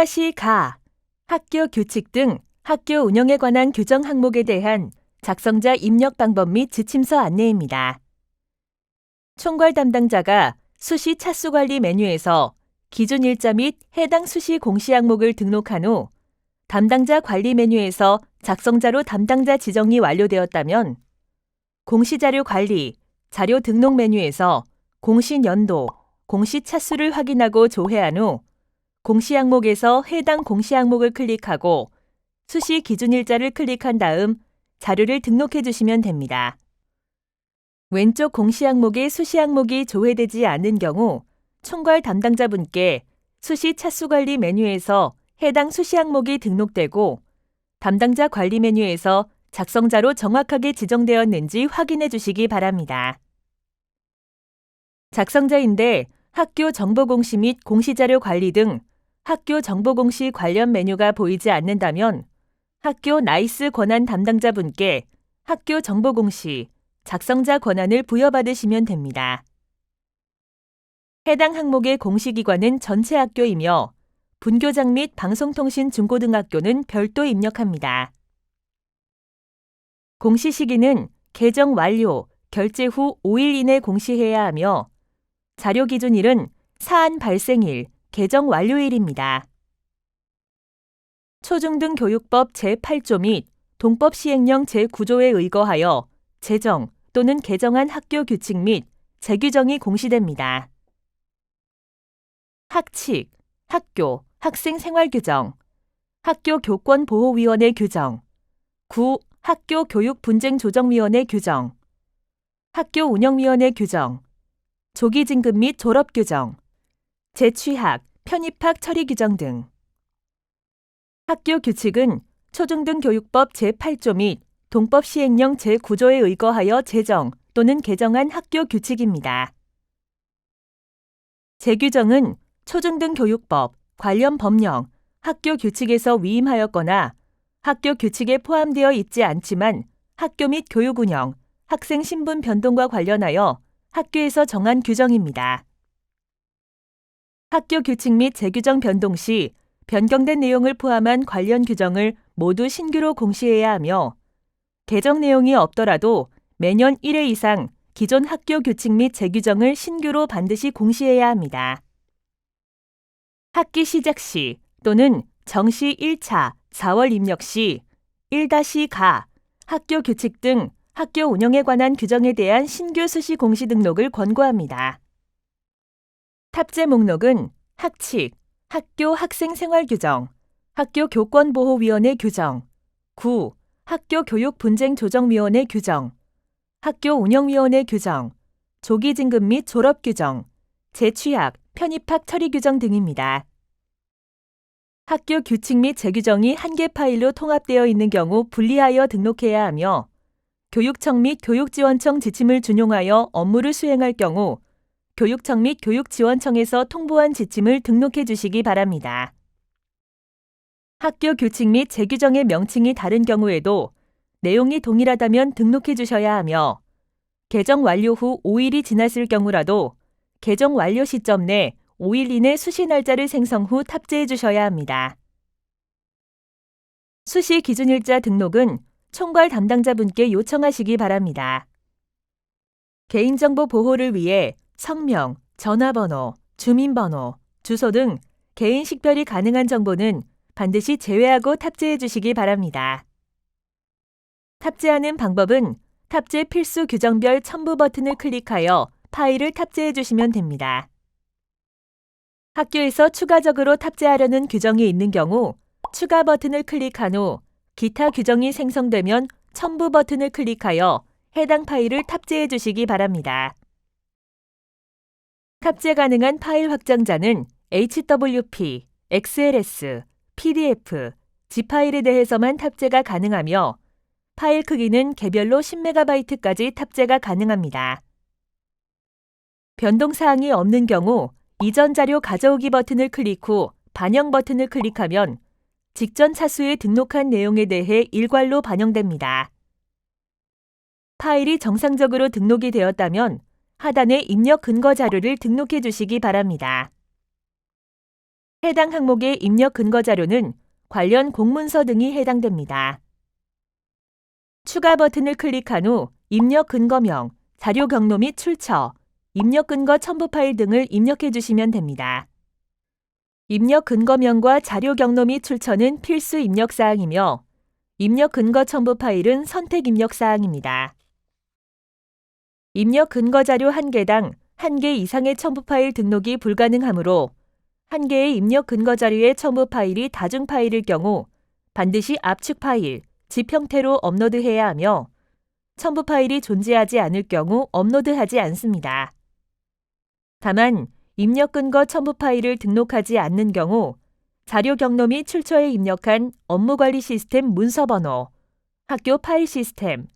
1-가 학교 규칙 등 학교 운영에 관한 규정 항목에 대한 작성자 입력 방법 및 지침서 안내입니다. 총괄 담당자가 수시 차수 관리 메뉴에서 기준 일자 및 해당 수시 공시 항목을 등록한 후 담당자 관리 메뉴에서 작성자로 담당자 지정이 완료되었다면 공시자료 관리, 자료 등록 메뉴에서 공시 연도, 공시 차수를 확인하고 조회한 후 공시 항목에서 해당 공시 항목을 클릭하고 수시 기준 일자를 클릭한 다음 자료를 등록해 주시면 됩니다. 왼쪽 공시 항목에 수시 항목이 조회되지 않는 경우 총괄 담당자분께 수시 차수 관리 메뉴에서 해당 수시 항목이 등록되고 담당자 관리 메뉴에서 작성자로 정확하게 지정되었는지 확인해 주시기 바랍니다. 작성자인데 학교 정보공시 및 공시자료 관리 등 학교 정보공시 관련 메뉴가 보이지 않는다면 학교 나이스 권한 담당자분께 학교 정보공시, 작성자 권한을 부여받으시면 됩니다. 해당 항목의 공시기관은 전체 학교이며 분교장 및 방송통신 중고등학교는 별도 입력합니다. 공시 시기는 개정 완료, 결제 후 5일 이내 공시해야 하며 자료 기준일은 사안 발생일, 개정 완료일입니다. 초중등교육법 제8조 및 동법 시행령 제9조에 의거하여 제정 또는 개정한 학교 규칙 및 재규정이 공시됩니다. 학칙, 학교, 학생 생활 규정, 학교 교권보호위원회 규정, 학교 교육분쟁조정위원회 규정, 학교 운영위원회 규정, 조기진급 및 졸업 규정, 재취학, 편입학 처리 규정 등. 학교 규칙은 초중등교육법 제8조 및 동법 시행령 제9조에 의거하여 제정 또는 개정한 학교 규칙입니다. 재규정은 초중등교육법, 관련 법령, 학교 규칙에서 위임하였거나 학교 규칙에 포함되어 있지 않지만 학교 및 교육 운영, 학생 신분 변동과 관련하여 학교에서 정한 규정입니다. 학교 규칙 및 재규정 변동 시 변경된 내용을 포함한 관련 규정을 모두 신규로 공시해야 하며 개정 내용이 없더라도 매년 1회 이상 기존 학교 규칙 및 재규정을 신규로 반드시 공시해야 합니다. 학기 시작 시 또는 정시 1차 4월 입력 시 1-가 학교 규칙 등 학교 운영에 관한 규정에 대한 신규 수시 공시 등록을 권고합니다. 탑재 목록은 학칙, 학교 학생 생활 규정, 학교 교권보호위원회 규정, 학교 교육분쟁조정위원회 규정, 학교 운영위원회 규정, 조기진급 및 졸업 규정, 재취학, 편입학 처리 규정 등입니다. 학교 규칙 및 재규정이 한 개 파일로 통합되어 있는 경우 분리하여 등록해야 하며 교육청 및 교육지원청 지침을 준용하여 업무를 수행할 경우 교육청 및 교육지원청에서 통보한 지침을 등록해 주시기 바랍니다. 학교 규칙 및 재규정의 명칭이 다른 경우에도 내용이 동일하다면 등록해 주셔야 하며 개정 완료 후 5일이 지났을 경우라도 개정 완료 시점 내 5일 이내 수시 날짜를 생성 후 탑재해 주셔야 합니다. 수시 기준일자 등록은 총괄 담당자분께 요청하시기 바랍니다. 개인정보 보호를 위해 성명, 전화번호, 주민번호, 주소 등 개인 식별이 가능한 정보는 반드시 제외하고 탑재해 주시기 바랍니다. 탑재하는 방법은 탑재 필수 규정별 첨부 버튼을 클릭하여 파일을 탑재해 주시면 됩니다. 학교에서 추가적으로 탑재하려는 규정이 있는 경우 추가 버튼을 클릭한 후 기타 규정이 생성되면 첨부 버튼을 클릭하여 해당 파일을 탑재해 주시기 바랍니다. 탑재 가능한 파일 확장자는 HWP, XLS, PDF, zip 파일에 대해서만 탑재가 가능하며 파일 크기는 개별로 10MB까지 탑재가 가능합니다. 변동사항이 없는 경우 이전 자료 가져오기 버튼을 클릭 후 반영 버튼을 클릭하면 직전 차수에 등록한 내용에 대해 일괄로 반영됩니다. 파일이 정상적으로 등록이 되었다면 하단의 입력 근거 자료를 등록해 주시기 바랍니다. 해당 항목의 입력 근거 자료는 관련 공문서 등이 해당됩니다. 추가 버튼을 클릭한 후 입력 근거명, 자료 경로 및 출처, 입력 근거 첨부 파일 등을 입력해 주시면 됩니다. 입력 근거명과 자료 경로 및 출처는 필수 입력 사항이며 입력 근거 첨부 파일은 선택 입력 사항입니다. 입력 근거 자료 1개당 1개 이상의 첨부 파일 등록이 불가능하므로 1개의 입력 근거 자료의 첨부 파일이 다중 파일일 경우 반드시 압축 파일, zip 형태로 업로드해야 하며 첨부 파일이 존재하지 않을 경우 업로드하지 않습니다. 다만 입력 근거 첨부 파일을 등록하지 않는 경우 자료 경로 및 출처에 입력한 업무관리 시스템 문서번호, 학교 파일 시스템,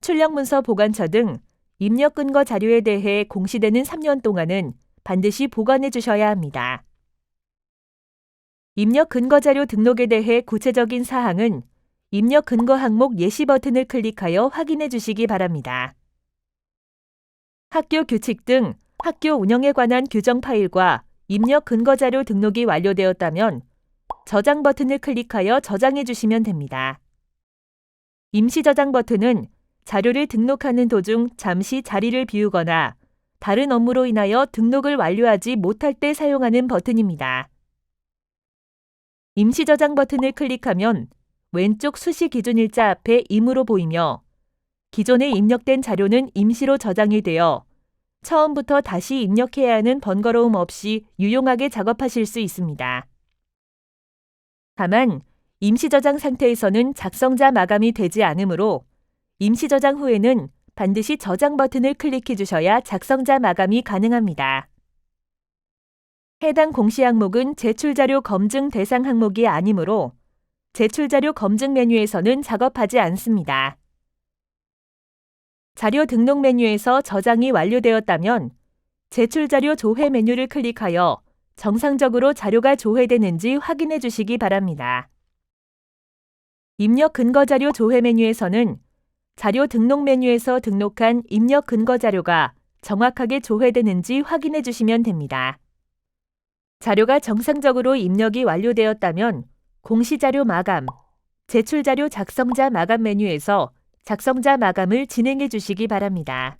출력 문서 보관처 등 입력 근거 자료에 대해 공시되는 3년 동안은 반드시 보관해 주셔야 합니다. 입력 근거 자료 등록에 대해 구체적인 사항은 입력 근거 항목 예시 버튼을 클릭하여 확인해 주시기 바랍니다. 학교 규칙 등 학교 운영에 관한 규정 파일과 입력 근거 자료 등록이 완료되었다면 저장 버튼을 클릭하여 저장해 주시면 됩니다. 임시 저장 버튼은 자료를 등록하는 도중 잠시 자리를 비우거나 다른 업무로 인하여 등록을 완료하지 못할 때 사용하는 버튼입니다. 임시 저장 버튼을 클릭하면 왼쪽 수시 기준일자 앞에 임으로 보이며 기존에 입력된 자료는 임시로 저장이 되어 처음부터 다시 입력해야 하는 번거로움 없이 유용하게 작업하실 수 있습니다. 다만 임시 저장 상태에서는 작성자 마감이 되지 않으므로 임시 저장 후에는 반드시 저장 버튼을 클릭해 주셔야 작성자 마감이 가능합니다. 해당 공시 항목은 제출자료 검증 대상 항목이 아니므로 제출자료 검증 메뉴에서는 작업하지 않습니다. 자료 등록 메뉴에서 저장이 완료되었다면 제출자료 조회 메뉴를 클릭하여 정상적으로 자료가 조회되는지 확인해 주시기 바랍니다. 입력 근거 자료 조회 메뉴에서는 자료 등록 메뉴에서 등록한 입력 근거 자료가 정확하게 조회되는지 확인해 주시면 됩니다. 자료가 정상적으로 입력이 완료되었다면 공시자료 마감, 제출자료 작성자 마감 메뉴에서 작성자 마감을 진행해 주시기 바랍니다.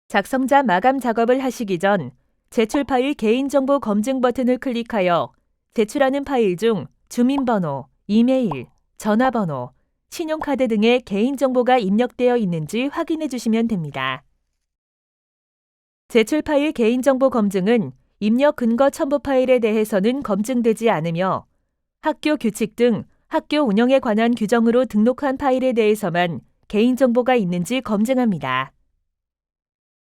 작성자 마감 작업을 하시기 전 제출 파일 개인정보 검증 버튼을 클릭하여 제출하는 파일 중 주민번호, 이메일, 전화번호, 신용카드 등의 개인정보가 입력되어 있는지 확인해 주시면 됩니다. 제출 파일 개인정보 검증은 입력 근거 첨부 파일에 대해서는 검증되지 않으며 학교 규칙 등 학교 운영에 관한 규정으로 등록한 파일에 대해서만 개인정보가 있는지 검증합니다.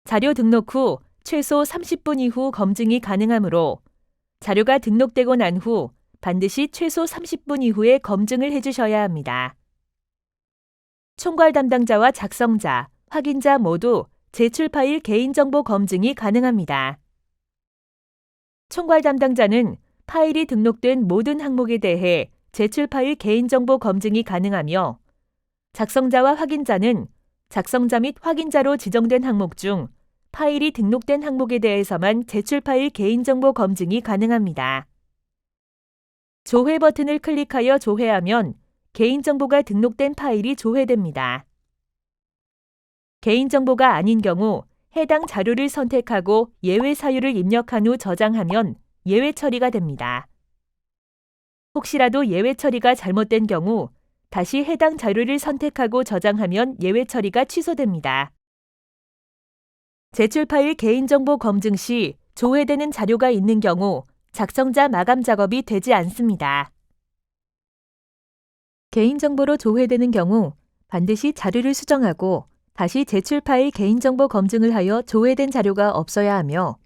자료 등록 후 최소 30분 이후 검증이 가능하므로 자료가 등록되고 난 후 반드시 최소 30분 이후에 검증을 해주셔야 합니다. 총괄 담당자와 작성자, 확인자 모두 제출 파일 개인정보 검증이 가능합니다. 총괄 담당자는 파일이 등록된 모든 항목에 대해 제출 파일 개인정보 검증이 가능하며 작성자와 확인자는 작성자 및 확인자로 지정된 항목 중 파일이 등록된 항목에 대해서만 제출 파일 개인정보 검증이 가능합니다. 조회 버튼을 클릭하여 조회하면 개인정보가 등록된 파일이 조회됩니다. 개인정보가 아닌 경우 해당 자료를 선택하고 예외 사유를 입력한 후 저장하면 예외 처리가 됩니다. 혹시라도 예외 처리가 잘못된 경우 다시 해당 자료를 선택하고 저장하면 예외 처리가 취소됩니다. 제출 파일 개인정보 검증 시 조회되는 자료가 있는 경우 작성자 마감 작업이 되지 않습니다. 개인정보로 조회되는 경우 반드시 자료를 수정하고 다시 제출 파일 개인정보 검증을 하여 조회된 자료가 없어야 하며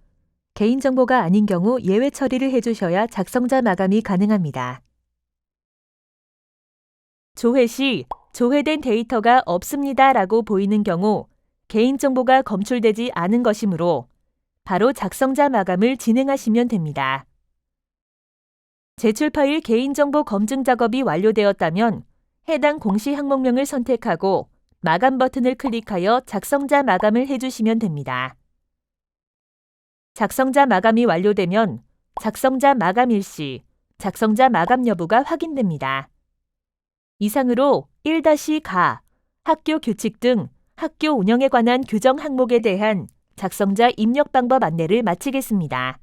개인정보가 아닌 경우 예외 처리를 해주셔야 작성자 마감이 가능합니다. 조회 시 조회된 데이터가 없습니다 라고 보이는 경우 개인정보가 검출되지 않은 것이므로 바로 작성자 마감을 진행하시면 됩니다. 제출 파일 개인정보 검증 작업이 완료되었다면 해당 공시 항목명을 선택하고 마감 버튼을 클릭하여 작성자 마감을 해주시면 됩니다. 작성자 마감이 완료되면 작성자 마감 일시, 작성자 마감 여부가 확인됩니다. 이상으로 1-가 학교 규칙 등 학교 운영에 관한 규정 항목에 대한 작성자 입력 방법 안내를 마치겠습니다.